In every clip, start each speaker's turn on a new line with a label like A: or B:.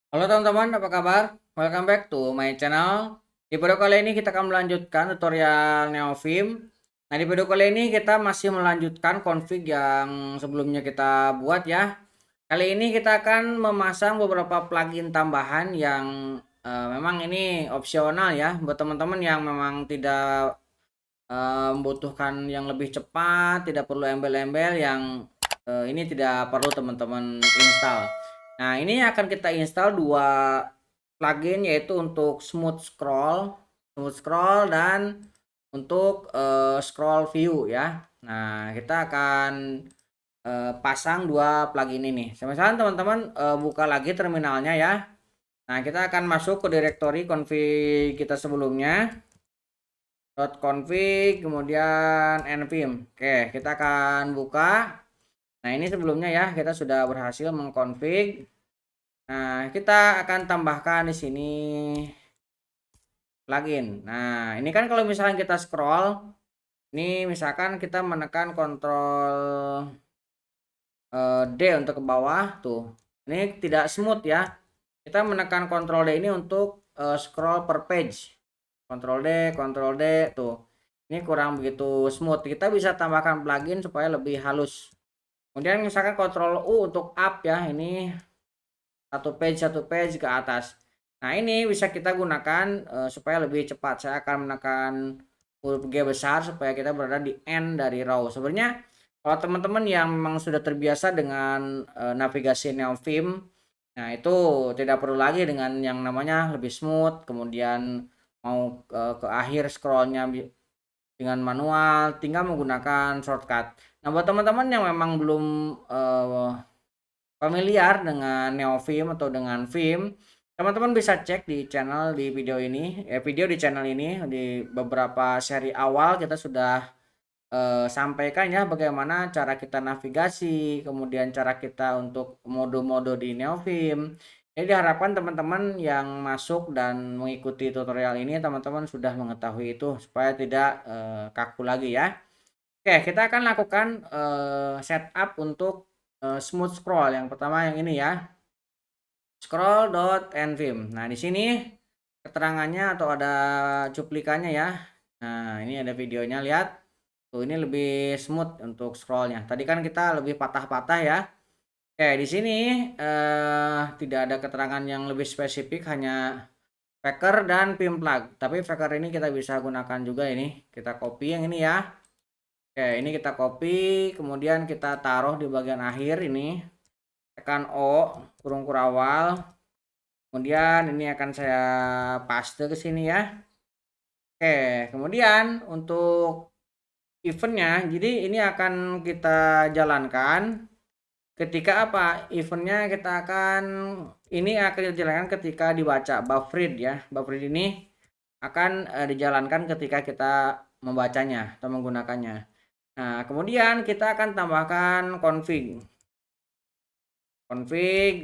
A: Halo teman-teman, apa kabar? Welcome back to my channel. Di video kali ini kita akan melanjutkan tutorial Neovim. Nah, di video kali ini kita masih melanjutkan config yang sebelumnya kita buat ya. Kali ini kita akan memasang beberapa plugin tambahan yang memang ini opsional ya buat teman-teman yang memang tidak membutuhkan yang lebih cepat, tidak perlu embel-embel yang ini tidak perlu teman-teman install. Nah, ini akan kita install dua plugin yaitu untuk smooth scroll dan untuk scroll view ya. Nah, kita akan pasang dua plugin ini. Misalkan teman-teman buka lagi terminalnya ya. Nah, kita akan masuk ke directory config kita sebelumnya .config kemudian npm. Oke, kita akan buka. Nah, ini sebelumnya ya kita sudah berhasil mengkonfig. Nah, kita akan tambahkan di sini plugin. Nah, ini kan kalau misalkan kita scroll, ini misalkan kita menekan Ctrl D untuk ke bawah tuh. Ini tidak smooth ya. Kita menekan Ctrl D ini untuk scroll per page. Ctrl D tuh. Ini kurang begitu smooth. Kita bisa tambahkan plugin supaya lebih halus. Kemudian misalkan Ctrl U untuk up ya. Ini satu page ke atas. Nah, ini bisa kita gunakan supaya lebih cepat. Saya akan menekan huruf G besar supaya kita berada di end dari row. Sebenarnya kalau teman-teman yang memang sudah terbiasa dengan navigasi Neovim, nah itu tidak perlu lagi dengan yang namanya lebih smooth, kemudian mau ke akhir scrollnya dengan manual, tinggal menggunakan shortcut. Nah, buat teman-teman yang memang belum familiar dengan Neovim atau dengan Vim, teman-teman bisa cek di channel di video ini, video di channel ini di beberapa seri awal kita sudah sampaikan ya bagaimana cara kita navigasi, kemudian cara kita untuk mode-mode di Neovim. Jadi diharapkan teman-teman yang masuk dan mengikuti tutorial ini teman-teman sudah mengetahui itu supaya tidak kaku lagi ya. Oke, kita akan lakukan setup untuk smooth scroll. Yang pertama yang ini ya, scroll.nvim. Nah, di sini keterangannya atau ada cuplikannya ya. Nah, ini ada videonya, lihat. Tuh, ini lebih smooth untuk scrollnya. Tadi kan kita lebih patah-patah ya. Oke, di sini tidak ada keterangan yang lebih spesifik, hanya Packer dan pin plug. Tapi Packer ini kita bisa gunakan juga ini. Kita copy yang ini ya. Oke, ini kita copy, kemudian kita taruh di bagian akhir ini. Tekan O, kurung kurawal. Kemudian ini akan saya paste ke sini ya. Oke, kemudian untuk eventnya, jadi ini akan kita jalankan ketika apa? Eventnya kita akan ini akan dijalankan ketika dibaca buff read ya. Buff read ini akan dijalankan ketika kita membacanya atau menggunakannya. Nah, kemudian kita akan tambahkan config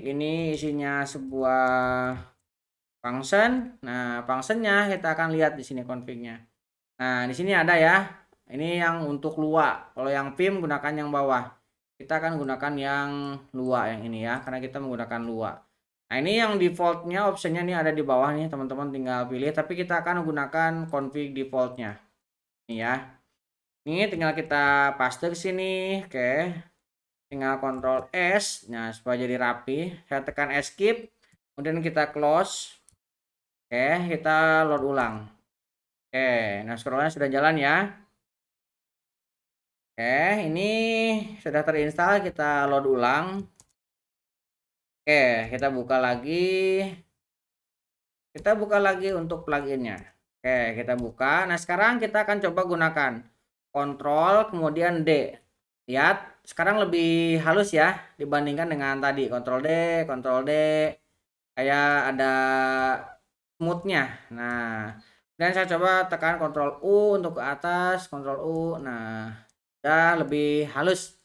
A: ini isinya sebuah function. Nah, functionnya kita akan lihat di sini confignya. Nah, di sini ada ya. Ini yang untuk Lua. Kalau yang Vim gunakan yang bawah. Kita akan gunakan yang Lua yang ini ya, karena kita menggunakan Lua. Nah, ini yang defaultnya optionnya ini ada di bawah nih, teman-teman tinggal pilih. Tapi kita akan menggunakan config defaultnya. Ini ya. Ini tinggal kita paste ke sini. Oke. Tinggal Ctrl S. Nah, supaya jadi rapi. Saya tekan escape. Kemudian kita close. Oke, kita load ulang. Oke, nah scrollnya sudah jalan ya. Oke, ini sudah terinstall, kita load ulang. Oke, kita buka lagi. Kita buka lagi untuk pluginnya. Oke, kita buka. Nah, sekarang kita akan coba gunakan Ctrl kemudian D. Lihat, sekarang lebih halus ya dibandingkan dengan tadi. Ctrl D, Ctrl D. Kayak ada smoothnya. Nah, dan saya coba tekan Ctrl U untuk ke atas, Ctrl U. Nah, udah lebih halus.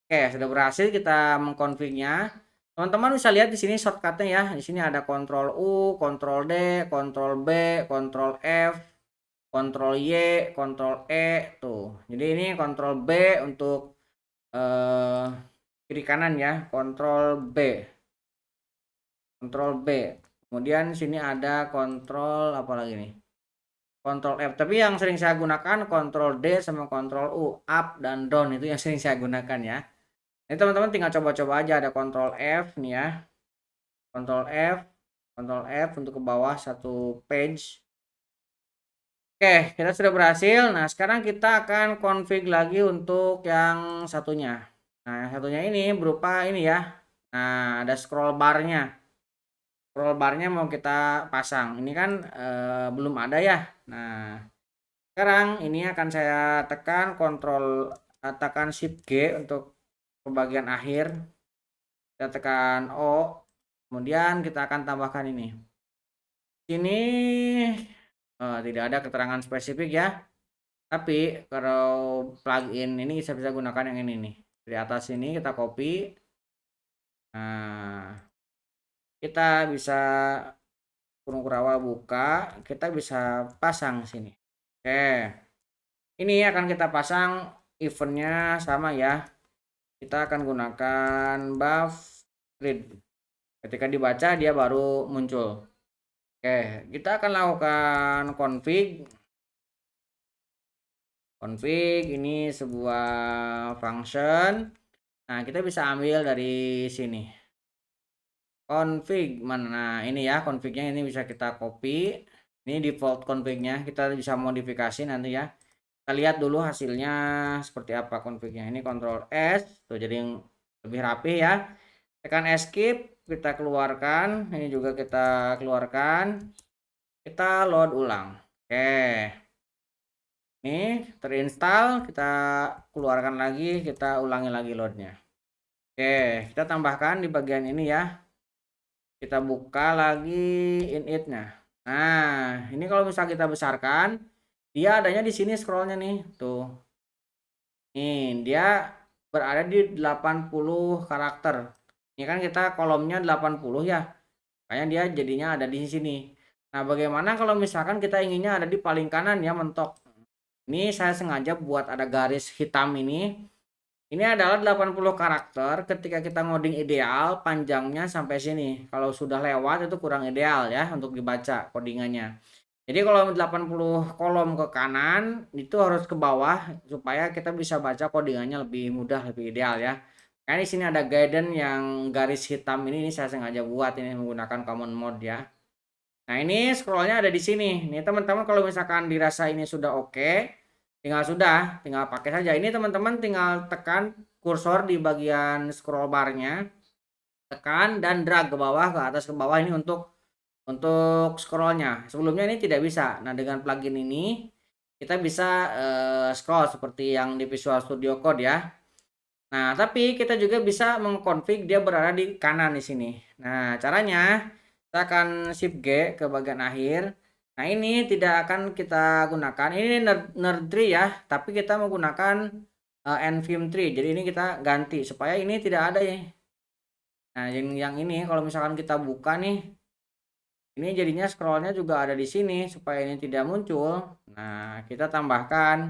A: Oke, sudah berhasil kita mengkonfignya. Teman-teman bisa lihat di sini shortcutnya ya. Di sini ada Ctrl U, Ctrl D, Ctrl B, Ctrl F, Ctrl Y, Ctrl E tuh. Jadi ini Ctrl B untuk kiri kanan ya, Ctrl B. Ctrl B. Kemudian sini ada Ctrl apa lagi nih? Ctrl F. Tapi yang sering saya gunakan Ctrl D sama Ctrl U, up dan down itu yang sering saya gunakan ya. Ini teman-teman tinggal coba-coba aja, ada Ctrl F nih ya. Ctrl F, Ctrl F untuk ke bawah satu page. Oke, kita sudah berhasil. Nah, sekarang kita akan config lagi untuk yang satunya. Nah, yang satunya ini berupa ini ya. Nah, ada scroll barnya. Scroll barnya mau kita pasang. Ini kan belum ada ya. Nah, sekarang ini akan saya tekan shift G untuk bagian akhir. Kita tekan O. Kemudian kita akan tambahkan ini. Ini tidak ada keterangan spesifik ya. Tapi kalau plugin ini bisa gunakan yang ini nih. Di atas ini kita copy. Nah, kita bisa kurung kurawal buka, kita bisa pasang sini. Oke. Ini akan kita pasang eventnya sama ya. Kita akan gunakan buff read. Ketika dibaca dia baru muncul. Oke, kita akan lakukan config. Config ini sebuah function. Nah, kita bisa ambil dari sini. Config mana? Nah, ini ya confignya, ini bisa kita copy. Ini default confignya, kita bisa modifikasi nanti ya. Kita lihat dulu hasilnya seperti apa confignya. Ini Ctrl S, tuh jadi yang lebih rapi ya. Tekan escape, kita keluarkan. Ini juga kita keluarkan. Kita load ulang. Oke. Ini terinstall, kita keluarkan lagi, kita ulangi lagi loadnya. Oke, kita tambahkan di bagian ini ya. Kita buka lagi init-nya. Nah, ini kalau misalnya kita besarkan, dia adanya di sini scrollnya nih, tuh. Nih, dia berada di 80 karakter. Ini kan kita kolomnya 80 ya. Kayaknya dia jadinya ada di sini. Nah, bagaimana kalau misalkan kita inginnya ada di paling kanan ya, mentok. Ini saya sengaja buat ada garis hitam ini. Ini adalah 80 karakter. Ketika kita ngoding ideal, panjangnya sampai sini. Kalau sudah lewat itu kurang ideal ya untuk dibaca codingannya. Jadi kalau 80 kolom ke kanan, itu harus ke bawah supaya kita bisa baca codingannya lebih mudah, lebih ideal ya. Nah, di sini ada guidance yang garis hitam ini saya sengaja buat ini menggunakan common mode ya. Nah, ini scrollnya ada di sini. Nih teman-teman, kalau misalkan dirasa ini sudah oke, tinggal pakai saja. Ini teman-teman tinggal tekan kursor di bagian scroll barnya, tekan dan drag ke bawah, ke atas, ke bawah ini untuk scrollnya. Sebelumnya ini tidak bisa. Nah, dengan plugin ini kita bisa scroll seperti yang di Visual Studio Code ya. Nah, tapi kita juga bisa mengkonfig dia berada di kanan di sini. Nah, caranya kita akan shift G ke bagian akhir. Nah, ini tidak akan kita gunakan. Ini nerd tree ya, tapi kita menggunakan nvim tree. Jadi ini kita ganti supaya ini tidak ada ya. Nah, yang ini kalau misalkan kita buka nih, ini jadinya scrollnya juga ada di sini supaya ini tidak muncul. Nah, kita tambahkan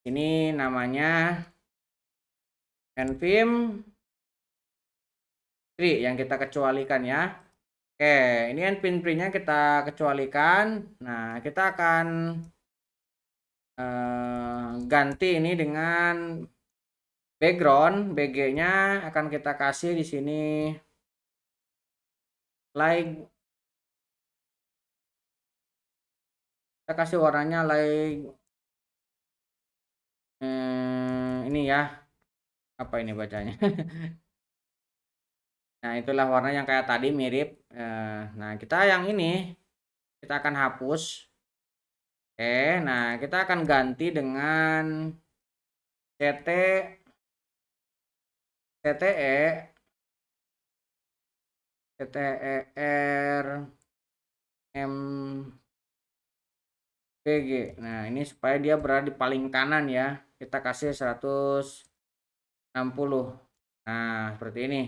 A: ini namanya nvim tree yang kita kecualikan ya. Oke, ini nvim tree-nya kita kecualikan. Nah, kita akan ganti ini dengan background. BG-nya akan kita kasih di sini like. Kita kasih warnanya like ini ya. Apa ini bacanya? Nah, itulah warna yang kayak tadi mirip. Nah, kita yang ini kita akan hapus. Oke, nah kita akan ganti dengan CTE RMPG. Nah, ini supaya dia berada di paling kanan ya. Kita kasih 160. Nah, seperti ini.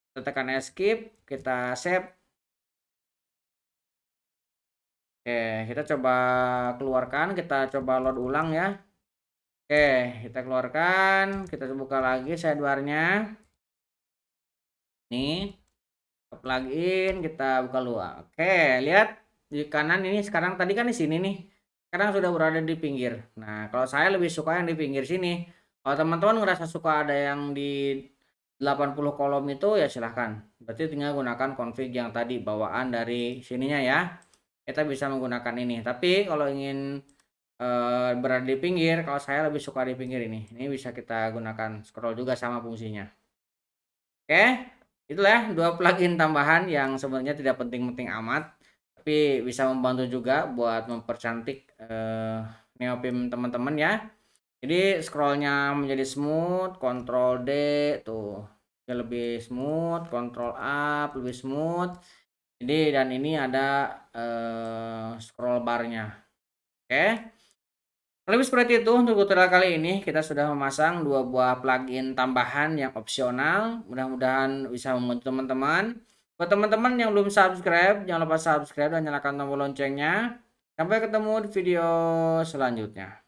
A: Kita tekan escape, kita save. Oke, kita coba keluarkan, kita coba load ulang ya. Oke, kita keluarkan, kita buka lagi sidebarnya. Nih. plugin, kita buka luar. Oke, lihat di kanan ini sekarang, tadi kan di sini nih. Sekarang sudah berada di pinggir. Nah, kalau saya lebih suka yang di pinggir sini. Kalau teman-teman ngerasa suka ada yang di 80 kolom itu ya silahkan. Berarti tinggal gunakan config yang tadi bawaan dari sininya ya. Kita bisa menggunakan ini. Tapi kalau ingin berada di pinggir, kalau saya lebih suka di pinggir ini. Ini bisa kita gunakan scroll juga sama fungsinya. Oke, itulah 2 plugin tambahan yang sebenarnya tidak penting-penting amat, tapi bisa membantu juga buat mempercantik Neopim teman-teman ya. Jadi scrollnya menjadi smooth, Ctrl D tuh dia lebih smooth, Ctrl up lebih smooth. Jadi dan ini ada scroll barnya. Oke. Lebih seperti itu untuk tutorial kali ini. Kita sudah memasang 2 buah plugin tambahan yang opsional. Mudah-mudahan bisa membantu teman-teman. Buat teman-teman yang belum subscribe, jangan lupa subscribe dan nyalakan tombol loncengnya. Sampai ketemu di video selanjutnya.